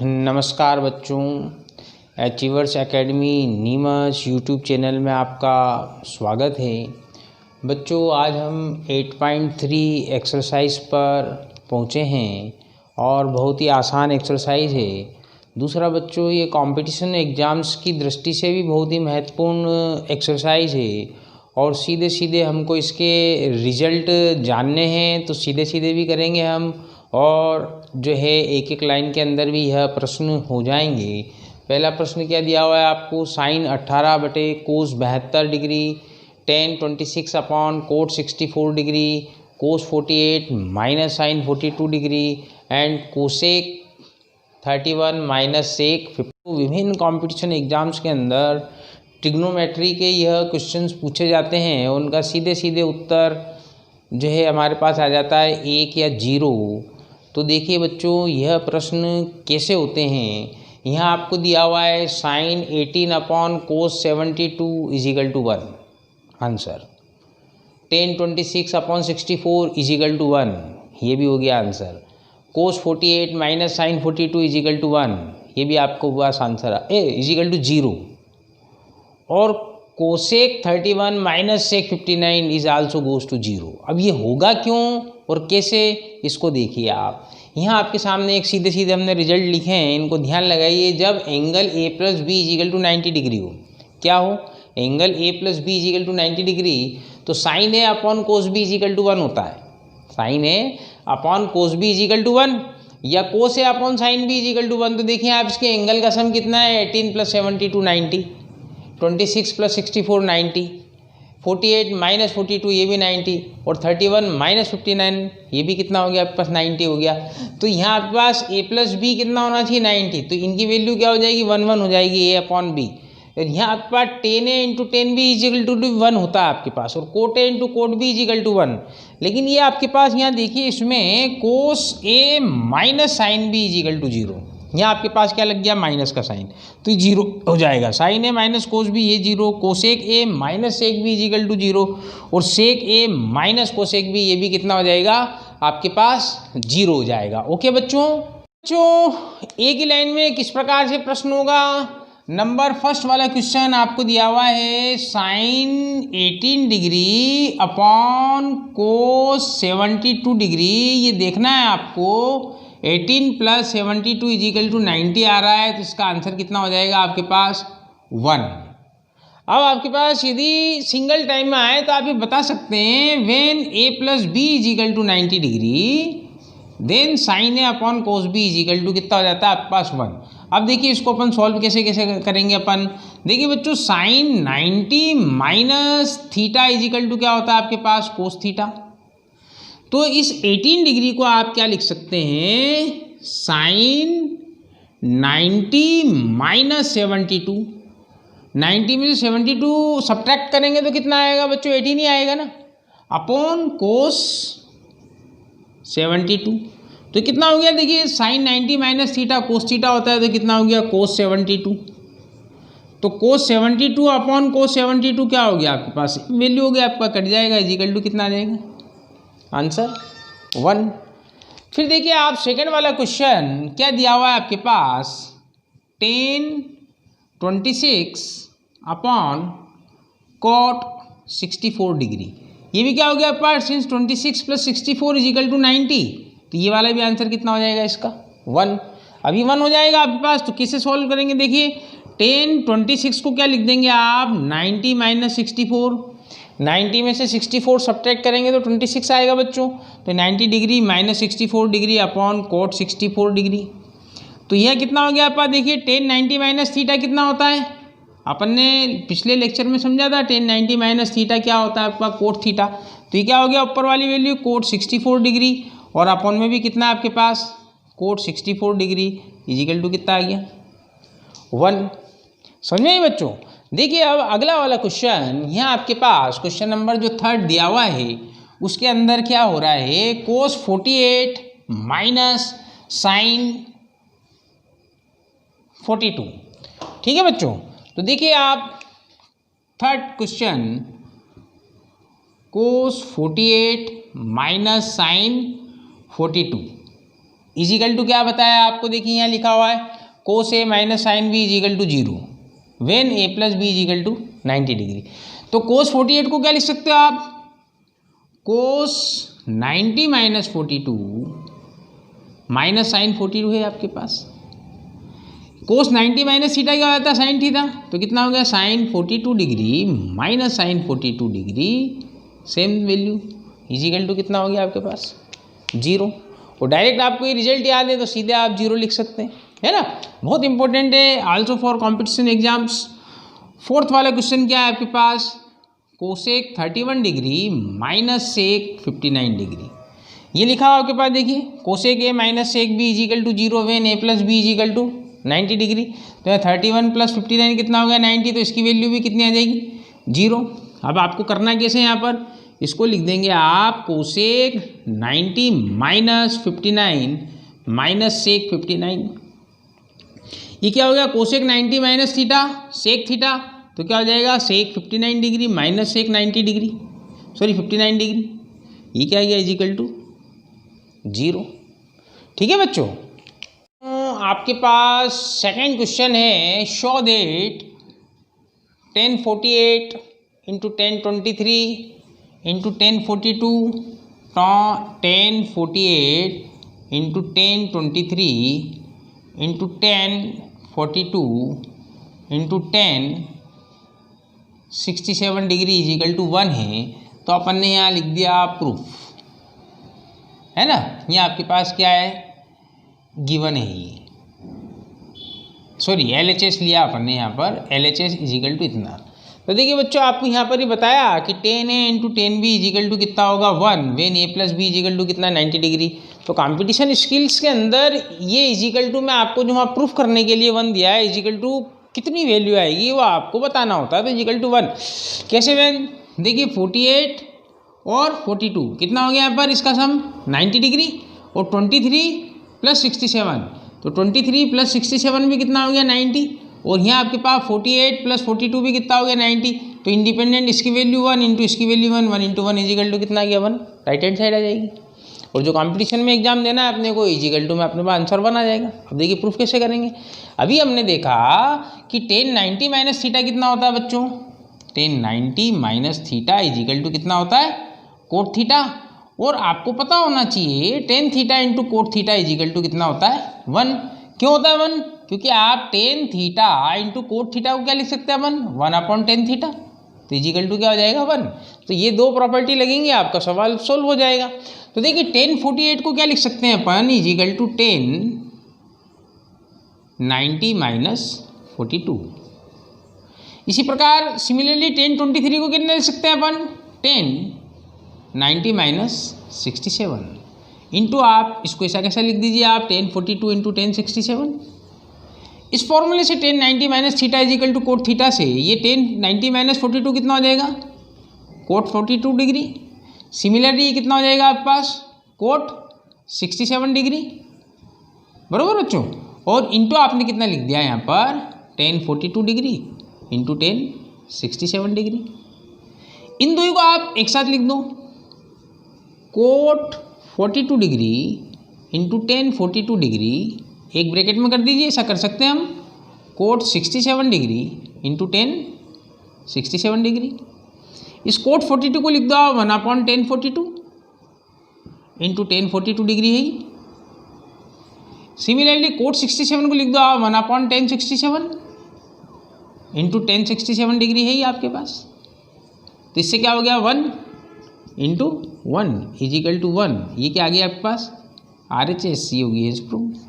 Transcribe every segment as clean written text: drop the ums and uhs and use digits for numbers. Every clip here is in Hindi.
नमस्कार बच्चों, achievers academy Neemuch YouTube channel में आपका स्वागत है। बच्चों, आज हम 8.3 एक्सरसाइज पर पहुँचे हैं और बहुत ही आसान एक्सरसाइज है। दूसरा बच्चों, ये कंपटीशन एग्ज़ाम्स की दृष्टि से भी बहुत ही महत्वपूर्ण एक्सरसाइज है और सीधे सीधे हमको इसके रिज़ल्ट जानने हैं, तो सीधे सीधे भी करेंगे हम और जो है एक एक लाइन के अंदर भी यह प्रश्न हो जाएंगे। पहला प्रश्न क्या दिया हुआ है आपको, साइन 18 बटे cos 72 degree, tan 26 upon cot 64 degree, cos 48 minus sine 42 degree and cosec 31 minus sec 50। विभिन्न कॉम्पिटिशन एग्जाम्स के अंदर ट्रिग्नोमेट्री के यह क्वेश्चंस पूछे जाते हैं, उनका सीधे सीधे उत्तर जो है हमारे पास आ जाता है 1 या 0। तो देखिए बच्चों, यह प्रश्न कैसे होते हैं। यहाँ आपको दिया हुआ है sine 18 upon cos 72 is equal to 1 answer, tan 26 upon 64 is equal to 1, ये भी हो गया answer. Cos 48 minus sine 42 is equal to 1, ये भी आपको हुआ आंसर इजिकल टू 0। और cosec 31 minus sec 59 is also goes to 0। अब ये होगा क्यों और कैसे, इसको देखिए आप। यहाँ आपके सामने एक सीधे सीधे हमने रिजल्ट लिखे हैं, इनको ध्यान लगाइए। जब angle A plus B is equal to 90 degree हो, क्या हो, angle A plus B is equal to 90 degree, तो sine A upon cos B is equal to 1 होता है। Sine A upon cos B is equal to 1 या cos A upon sine B is equal to 1। तो देखिए आप, इसके एंगल का सम कितना है, 18 प्लस 72 90, 26 प्लस 64 90, 48 माइनस 42 ये भी 90 और 31 माइनस 59 ये भी कितना हो गया आपके पास, 90 हो गया। तो यहाँ आपके पास ए प्लस बी कितना होना चाहिए, 90। तो इनकी वैल्यू क्या हो जाएगी, 1 1 हो जाएगी, ए अपॉन बी। और यहाँ आपके पास tan A into tan B is equal to 1 होता है आपके पास, और cot A into cot B is equal to 1। लेकिन ये आपके पास यहाँ देखिए, इसमें cos A minus sine B is equal to 0, यहाँ आपके पास क्या लग गया, माइनस का साइन, तो 0 हो जाएगा। Sine A minus cos B ये 0, cosec A minus sec B is equal to 0 और sec A minus cosec B ये भी कितना हो जाएगा आपके पास, 0 हो जाएगा। ओके बच्चों, एक ही लाइन में किस प्रकार से प्रश्न होगा। नंबर फर्स्ट वाला क्वेश्चन आपको दिया हुआ है, sine 18 degree upon cos 72 degree. ये देखना है आपको, 18 प्लस 72 इजिकल टू 90 आ रहा है, तो इसका आंसर कितना हो जाएगा आपके पास, 1। अब आपके पास यदि सिंगल टाइम में आए तो आप ये बता सकते हैं, when A plus B is equal to 90 degree then sine A upon cos B is equal to कितना हो जाता है आपके पास, 1। अब देखिए इसको अपन सॉल्व कैसे कैसे करेंगे अपन। देखिए बच्चों, sine 90 minus theta is equal to क्या होता है आपके पास, कोस थीटा। तो इस 18 डिग्री को आप क्या लिख सकते हैं, साइन 90 माइनस 72। 90 में से 72 सब्ट्रैक्ट करेंगे तो कितना आएगा बच्चों, 18 ही आएगा ना, अपॉन कोस 72। तो कितना हो गया, देखिए sine 90 minus theta cos theta होता है, तो कितना हो गया, कोस 72। तो कोस 72 अपॉन कोस 72 क्या हो गया आपके पास, वैल्यू हो गया आपका, कट जाएगा, इजिकल टू कितना आ जाएगा, आंसर 1। फिर देखिए आप सेकंड वाला क्वेश्चन क्या दिया हुआ है आपके पास, टेन 26 अपॉन कॉट 64 डिग्री। ये भी क्या हो गया आपके पास, सिंस 26 प्लस 64 इजिकल टू 90, तो ये वाला भी आंसर कितना हो जाएगा इसका, 1। अभी 1 हो जाएगा आपके पास, तो कैसे सॉल्व करेंगे, देखिए टेन 26 को क्या लिख देंगे आप, 90 माइनस 64। 90 में से 64 सब्ट्रैक्ट करेंगे तो 26 आएगा बच्चों। तो 90 degree minus 64 degree upon cot 64 degree, तो यह कितना हो गया आपका, देखिए टेन 90 माइनस थीटा कितना होता है, अपन ने पिछले लेक्चर में समझा था, टेन 90 माइनस थीटा क्या होता है आपका, कोट थीटा। तो ये क्या हो गया, ऊपर वाली वैल्यू कोट 64 डिग्री और अपॉन में भी कितना आपके पास, कोट 64 डिग्री इजिकल टू कितना आ गया, 1। समझ में बच्चों। देखिए अब अगला वाला क्वेश्चन, यहाँ आपके पास क्वेश्चन नंबर जो 3 दिया हुआ है, उसके अंदर क्या हो रहा है, कोस 48 माइनस साइन 42। ठीक है बच्चों, तो देखिए आप third question, cos 48 minus sine 42, is equal to क्या बताया आपको, देखिए यहाँ लिखा हुआ है cos A minus sine B is equal to 0 when A plus B is equal to 90 degree. तो कोस 48 को क्या लिख सकते हो आप, कोस 90 माइनस 42 माइनस साइन 42 है आपके पास। कोस 90 माइनस थीटा क्या होता है, साइन थीटा, तो कितना हो गया sine 42 degree minus sine 42 degree, same value is equal to कितना हो गया आपके पास 0। और डायरेक्ट आपको ये रिजल्ट याद है तो सीधे आप 0 लिख सकते हैं, है ना। बहुत इंपॉर्टेंट है also for competition exams. Fourth वाला क्वेश्चन क्या है आपके पास, cosec 31 degree minus sec 59 degree. ये लिखा हुआ आपके पास, देखिए cosec A minus sec B is equal to 0 when A plus B is equal to 90 degree. तो 31 प्लस 59 कितना हो गया 90, तो इसकी वैल्यू भी कितनी आ जाएगी 0। अब आपको करना कैसे, यहाँ पर इसको लिख देंगे आप कोसेक 90 माइनस 59 माइनस सेक 59। ये क्या हो गया cosec 90 minus theta sec theta, तो क्या हो जाएगा sec 59 degree minus sec 90 degree, sorry 59 degree. ये क्या गया इजिकल टू 0। ठीक है बच्चों, आपके पास सेकंड क्वेश्चन है, show that 1048 into 1023 into 1042 1048 into 1023 into 1042 into 1067 degree is equal to 1 है। तो अपन ने यहाँ लिख दिया प्रूफ, है ना। ये आपके पास क्या है गिवन है, ये सॉरी LHS लिया अपन ने यहाँ पर, LHS इजिकल टू इतना। तो देखिए बच्चों आपको यहाँ पर ही बताया कि 10A into 10B is equal to कितना होगा 1 when A plus B is equal to कितना 90 डिग्री। तो कंपटीशन स्किल्स के अंदर ये इजिकल टू में आपको जो वहाँ प्रूफ करने के लिए 1 दिया है, इजिकल टू कितनी वैल्यू आएगी वो आपको बताना होता है। तो इजिकल टू 1 कैसे वेन, देखिए 48 और 42 कितना हो गया यहाँ पर इसका सम 90 डिग्री, और 23 प्लस 67, तो 23 प्लस 67 भी कितना हो गया 90, और यहाँ आपके पास 48 प्लस 42 भी कितना हो गया 90। तो इंडिपेंडेंट इसकी वैल्यू 1 इंटू इसकी वैल्यू 1, 1 इंटू 1 इजिकल टू कितना आ गया 1, राइट हैंड साइड आ जाएगी। और जो कंपटीशन में एग्जाम देना है अपने को इजिकल टू में अपने पास आंसर 1 आ जाएगा। अब देखिए प्रूफ कैसे करेंगे। अभी हमने देखा कि 1090 माइनस थीटा कितना होता है बच्चों, 1090 माइनस थीटा इजिकल टू कितना होता है कोट थीटा। और आपको पता होना चाहिए 10 theta into cot theta is equal to कितना होता है 1। क्यों होता है 1, क्योंकि आप 10 थीटा इंटू कोट थीटा को क्या लिख सकते हैं 1 अपॉन 10 थीटा, तो इजिकल टू क्या हो जाएगा 1। तो ये दो प्रॉपर्टी लगेंगी, आपका सवाल सोल्व हो जाएगा। तो देखिए 1048 को क्या लिख सकते हैं अपन, इजिकल टू 1090 माइनस 42। इसी प्रकार सिमिलरली 1023 को कितना लिख सकते हैं अपन, 1090 माइनस 67 इंटू आप इसको ऐसा कैसा लिख दीजिए आप 1042 इंटू 1067। इस फॉर्मूले से 1090 minus theta is equal to cot theta से ये 1090 माइनस 42 कितना हो जाएगा कोट 42 डिग्री। सिमिलरली ये कितना हो जाएगा आपके पास कोट 67 डिग्री, बराबर बच्चों। और इंटू आपने कितना लिख दिया यहाँ पर 1042 डिग्री इंटू 1067 डिग्री। इन दोनों को आप एक साथ लिख दो, कोट 42 डिग्री इंटू 1042 डिग्री एक ब्रैकेट में कर दीजिए, ऐसा कर सकते हैं हम, कोट 67 डिग्री इंटू 1067 डिग्री। इस कोट 42 को लिख दो 1 अपॉन 1042 इंटू 1042 डिग्री है। सिमिलरली कोट 67 को लिख दो 1 अपॉन 1067 इंटू 1067 डिग्री है ही आपके पास। तो इससे क्या हो गया 1 इंटू 1 इजिकल टू 1। ये क्या आ गया आपके पास RHS होगी इस प्रूफ।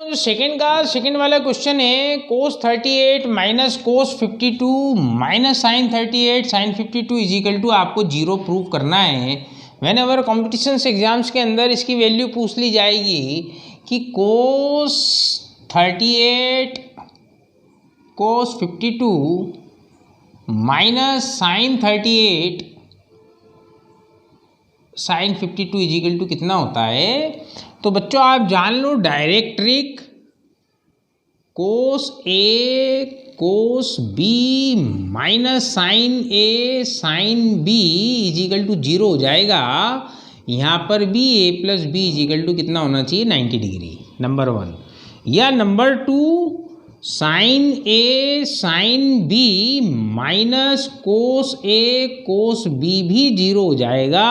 जो सेकेंड वाला क्वेश्चन है cos 38 minus cos 52 minus sine 38 sine 52 is equal to आपको 0 प्रूव करना है। वेन एवर कॉम्पिटिशन एग्जाम्स के अंदर इसकी वैल्यू पूछ ली जाएगी कि cos 38 cos 52 minus sine 38 sine 52 is equal to कितना होता है। तो बच्चों आप जान लो direct trick, cos A cos B minus sine A sine B is equal to 0 हो जाएगा। यहाँ पर भी a plus B is equal to कितना होना चाहिए 90 डिग्री, नंबर 1। या number 2 sine A sine B minus cos A cos B भी 0 हो जाएगा,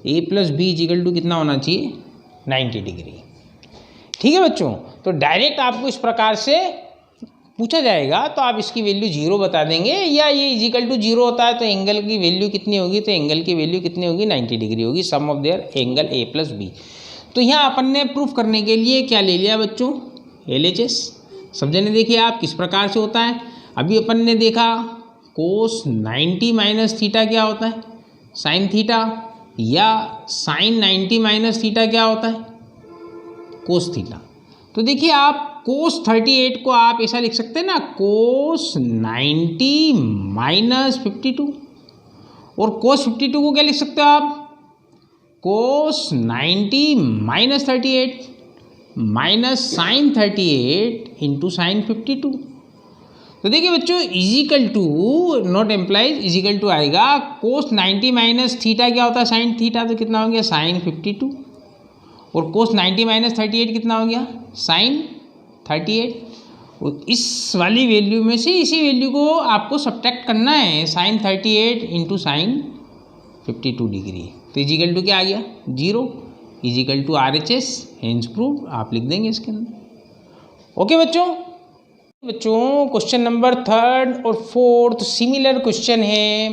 a plus B is equal to कितना होना चाहिए 90 डिग्री। ठीक है बच्चों, तो डायरेक्ट आपको इस प्रकार से पूछा जाएगा तो आप इसकी वैल्यू 0 बता देंगे, या ये इजिकल टू 0 होता है तो एंगल की वैल्यू कितनी होगी, तो एंगल की वैल्यू कितनी होगी 90 डिग्री होगी, sum of their angle A plus B. तो यहाँ अपन ने प्रूफ करने के लिए क्या ले लिया बच्चों, LHS। सब जने देखिए आप किस प्रकार से होता है। अभी अपन ने देखा कोस 90 माइनस थीटा क्या होता है साइन थीटा, या साइन 90 माइनस थीटा क्या होता है कोस थीटा। तो देखिए आप कोस 38 को आप ऐसा लिख सकते हैं ना, कोस 90 माइनस 52, और कोस 52 को क्या लिख सकते हो आप, cos 90 minus 38 minus sine 38 into sine 52। तो देखिए बच्चों is equal to not implies is equal to आएगा, कोस 90 माइनस थीटा क्या होता है साइन थीटा, तो कितना हो गया साइन 52, और कोस 90 माइनस 38 कितना हो गया साइन 38। और इस वाली वैल्यू में से इसी वैल्यू को आपको सब्ट्रैक्ट करना है, साइन 38 इंटू साइन 52 डिग्री। तो इजिकल टू क्या आ गया 0, is equal to RHS, hence proved, आप लिख देंगे इसके अंदर। ओके बच्चों क्वेश्चन नंबर 3 और 4 सिमिलर क्वेश्चन है।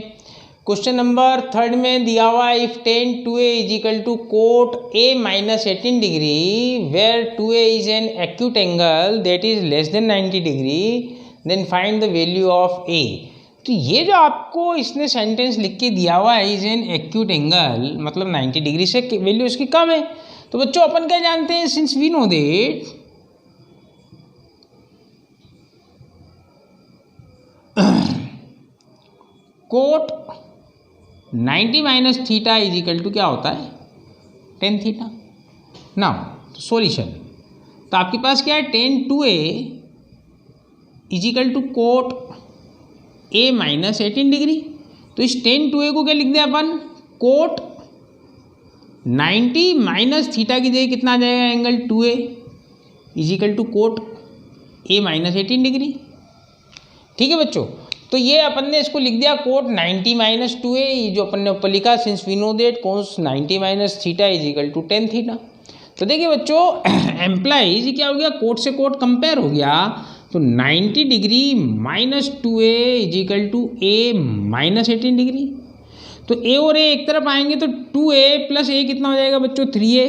क्वेश्चन नंबर 3 में दिया हुआ if tan 2a is equal to cot a minus 18 degree where 2a is an acute angle that is less than 90 degree then find the value of a। तो ये जो आपको इसने सेंटेंस लिख के दिया हुआ है इज एन एक्यूट एंगल, मतलब 90 डिग्री से वैल्यू इसकी कम है। तो बच्चों अपन क्या जानते हैं, since we know that cot 90 minus theta is equal to क्या होता है टेन थीटा। नाउ सॉल्यूशन, तो आपके पास क्या है tan 2a is equal to cot a minus 18 degree. तो इस tan 2a को क्या लिख दें अपन, कोट 90 माइनस थीटा की जगह कितना आ जाएगा angle 2a is equal to cot a minus 18 degree. ठीक है बच्चों, तो ये अपन ने इसको लिख दिया कोट 90 माइनस 2a, जो अपन ने ऊपर लिखा since we know that cos 90 minus theta is equal to tan theta. तो देखिए बच्चों एम्प्लाइज क्या हो गया, कोट से कोट कंपेयर हो गया, तो 90 degree minus 2a is equal to a minus 18 degree. तो a और a एक तरफ आएंगे तो 2a प्लस a कितना हो जाएगा बच्चों 3a,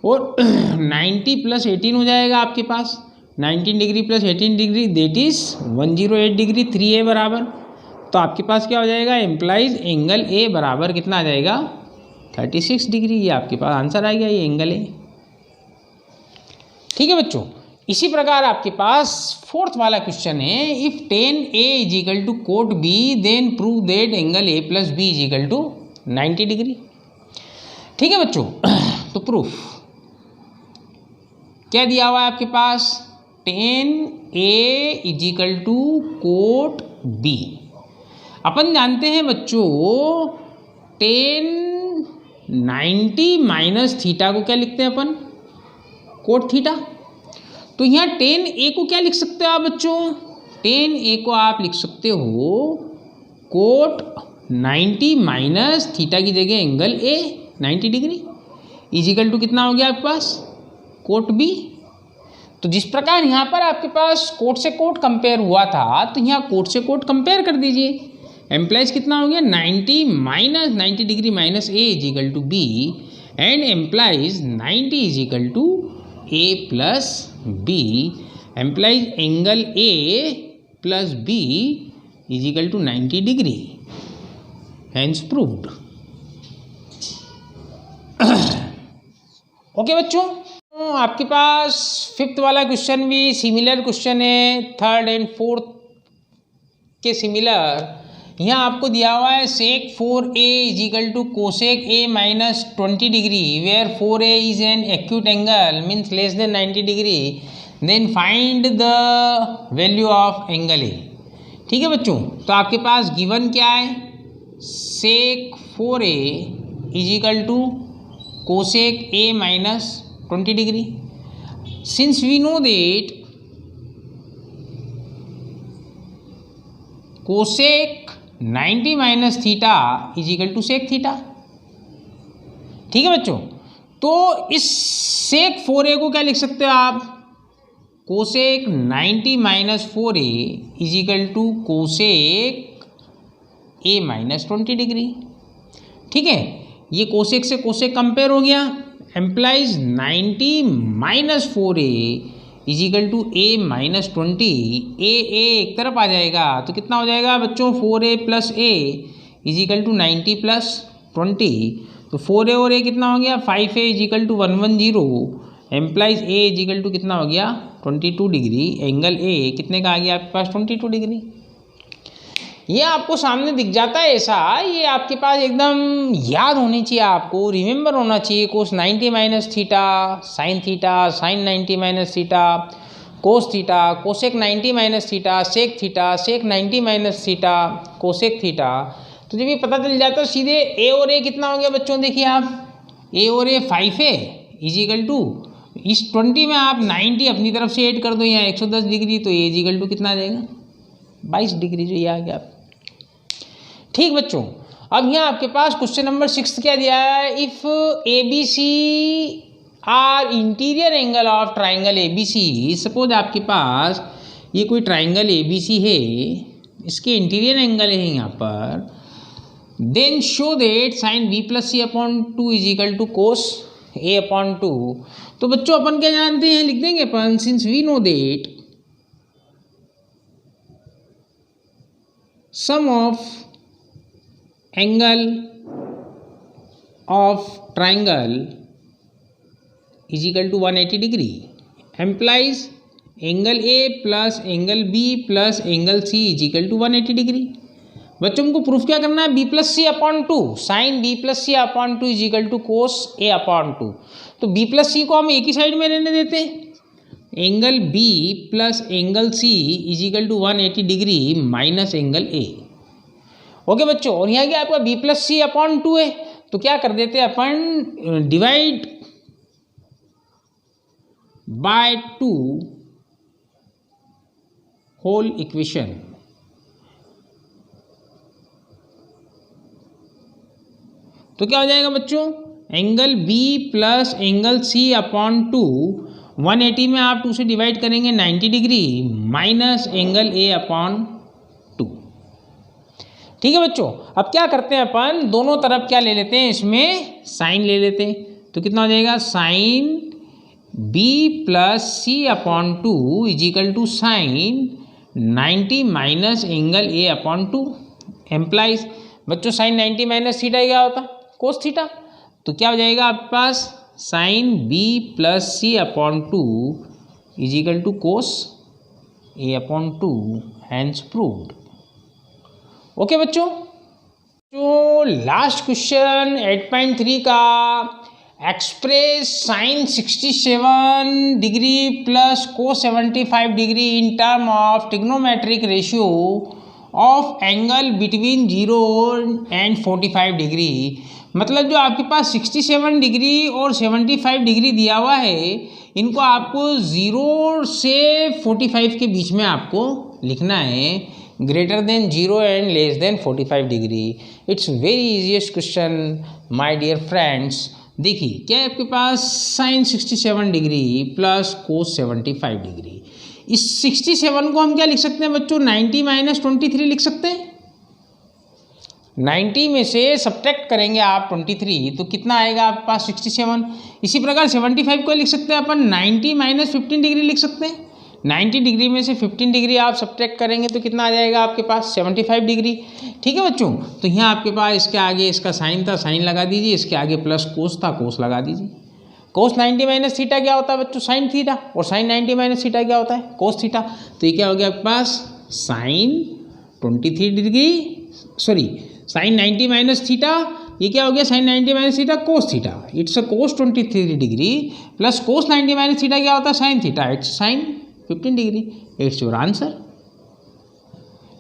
और 90 प्लस 18 हो जाएगा आपके पास 19 degree plus 18 degree that is 108 degree 3a बराबर। तो आपके पास क्या हो जाएगा, एम्प्लाइज एंगल a बराबर कितना आ जाएगा 36 डिग्री। ये आपके पास आंसर आ गया, ये एंगल है। ठीक है बच्चों, इसी प्रकार आपके पास फोर्थ वाला क्वेश्चन है if tan a is equal to cot b then prove that angle a plus B is equal to 90 degree. ठीक है बच्चों, तो प्रूफ क्या दिया हुआ है आपके पास, tan a is equal to cot b। अपन जानते हैं बच्चों tan 90 माइनस थीटा को क्या लिखते हैं अपन, कोट थीटा। तो यहाँ tan a को क्या लिख सकते हो आप बच्चों, tan a को आप लिख सकते हो कोट 90 माइनस थीटा की जगह angle a 90 degree is equal to कितना हो गया आपके पास कोट b। तो जिस प्रकार यहाँ पर आपके पास कोट से कोट कंपेयर हुआ था, तो यहाँ कोट से कोट कंपेयर कर दीजिए। एम्प्लाइज कितना हो गया 90 degree minus a is equal to b and implies 90 is equal to a plus b। Implies angle a plus b is equal to 90 degree, hence proved. Okay बच्चों, आपके पास फिफ्थ वाला क्वेश्चन भी सिमिलर क्वेश्चन है, थर्ड एंड फोर्थ के सिमिलर। यहाँ आपको दिया हुआ है sec 4a is equal to cosec a minus 20 degree where 4a is an acute angle means less than 90 degree then find the value of angle a। ठीक है बच्चों, तो आपके पास गिवन क्या है, sec 4a is equal to cosec A minus 20 degree. Since we know that cosec 90 minus theta is equal to sec theta. ठीक है बच्चों, तो इस सेक 4a को क्या लिख सकते हो आप, cosec 90 minus 4a is equal to cosec a minus 20 degree. ठीक है, ये कोसेक से कोसेक कंपेयर हो गया, implies 90 minus 4a is equal to a minus 20। a एक तरफ आ जाएगा तो कितना हो जाएगा बच्चों, 4a plus a is equal to 90 plus 20। तो 4a और a कितना हो गया, 5a is equal to 110, implies a is equal to कितना हो गया 22 डिग्री। एंगल a कितने का आ गया आपके पास, 22 डिग्री। ये आपको सामने दिख जाता है ऐसा, ये आपके पास एकदम याद होनी चाहिए, आपको रिमेंबर होना चाहिए। Cos 90 minus theta sine theta, sine 90 minus theta cos theta, cosec 90 minus theta sec theta, sec 90 minus theta cosec theta. तो जब ये पता चल जाता है सीधे ए और ए कितना हो गया बच्चों, देखिए आप ए और ए 5a इज इक्वल टू इस 20 में आप 90 अपनी तरफ से ऐड कर दो यहाँ 110 डिग्री, तो ए इज इक्वल टू कितना आ जाएगा 22 डिग्री, जो ये आ गया। ठीक बच्चों, अब यहाँ आपके पास क्वेश्चन नंबर 6 क्या दिया है, if A B C are interior angle of triangle A B C. Suppose आपके पास ये कोई ट्राइंगल ए बी सी है, इसके इंटीरियर एंगल है यहाँ पर, then show that sine B plus C upon 2 is equal to cos A upon 2। तो बच्चों अपन क्या जानते हैं, लिख देंगे अपन, since we know that sum of angle of triangle is equal to 180 degree, implies angle A plus angle B plus angle C is equal to 180 degree. बच्चों को प्रूफ क्या करना है, B plus C upon 2, sine B plus C upon 2 is equal to cos A upon 2। तो बी प्लस सी को हम एक ही साइड में रहने देते हैं, angle B plus angle C is equal to 180 degree minus angle A. Okay बच्चों, और यहाँ क्या आपका बी प्लस सी अपॉन 2 है, तो क्या कर देते हैं अपन, डिवाइड बाय 2 होल इक्वेशन। तो क्या हो जाएगा बच्चों, angle B plus angle C upon 2, 180 में आप 2 से डिवाइड करेंगे 90 degree minus angle A upon 2। ठीक है बच्चों, अब क्या करते हैं अपन, दोनों तरफ क्या ले लेते हैं, इसमें साइन ले लेते हैं। तो कितना हो जाएगा, sine B plus C upon 2 is equal to sine 90 minus angle A upon 2, implies बच्चों साइन 90 माइनस थीटा क्या होता है, कोस थीटा। तो क्या हो जाएगा आपके पास, sine B plus C upon 2 is equal to cos A upon 2, hence proved. Okay बच्चों, जो लास्ट क्वेश्चन 8.3 का, express sine 67 degree plus cos 75 degree in term of trigonometric ratio of angle between 0 and 45 degree. मतलब जो आपके पास 67 डिग्री और 75 डिग्री दिया हुआ है, इनको आपको 0 से 45 के बीच में आपको लिखना है, greater than 0 and less than 45 degree. It's very easiest question my dear friends. देखिए क्या है आपके पास, sine 67 degree plus cos 75 degree. इस 67 को हम क्या लिख सकते हैं बच्चों, 90 माइनस 23 लिख सकते हैं। 90 में से सब्ट्रैक्ट करेंगे आप 23, तो कितना आएगा आपके पास 67। इसी प्रकार 75 को लिख सकते हैं अपन 90 माइनस 15 डिग्री लिख सकते हैं। 90 डिग्री में से 15 डिग्री आप सब्ट्रैक्ट करेंगे तो कितना आ जाएगा आपके पास 75 डिग्री। ठीक है बच्चों, तो यहाँ आपके पास इसके आगे इसका साइन था, साइन लगा दीजिए, इसके आगे प्लस कोस था, कोस लगा दीजिए। कोस 90 माइनस थीटा क्या होता है बच्चों, साइन थीटा, और साइन 90 माइनस थीटा क्या होता है, कोस थीटा। तो ये क्या हो गया आपके पास, sine 23 degree, sorry sine 90 minus theta, ये क्या हो गया sine 90 minus theta cos theta, it's a cos 23 degree plus cos 90 minus theta क्या होता है sine theta, it's sine 15 degree. It's your answer.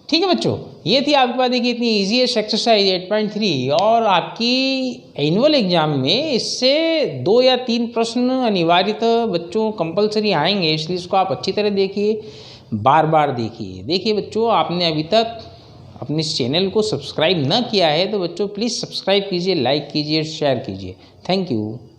ठीक है बच्चों, ये थी आपके पास देखिए इतनी ईजीएस्ट एक्सरसाइज 8.3। और आपकी एनुअल एग्जाम में इससे 2 या 3 प्रश्न अनिवार्यतः बच्चों कंपलसरी आएंगे, इसलिए इसको आप अच्छी तरह देखिए, बार बार देखिए। देखिए बच्चों, आपने अभी तक अपने इस चैनल को सब्सक्राइब न किया है तो बच्चों प्लीज़ सब्सक्राइब कीजिए, लाइक कीजिए, शेयर कीजिए। Thank you.